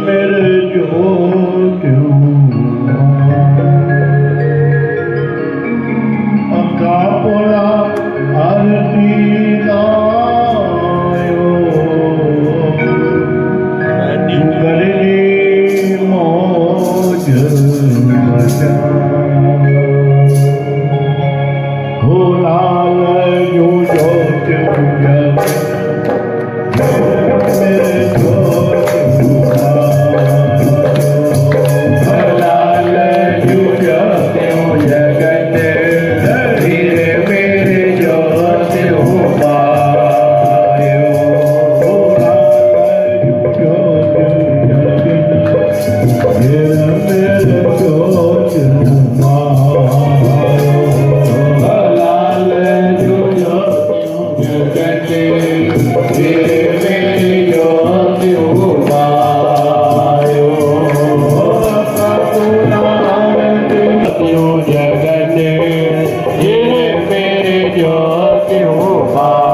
मेरे जोत अका पोला आरती गायो करनी मौज मचा हो लाल जो जोत मेरे जोत लाल जो जोत जगत धीरे मेरे जोत उपायो लाल जो जोत मेरे जोत लाल जो जोत जगत धीरे मेरे जोत उपायो जगत धीरे मेरे जोत उपायो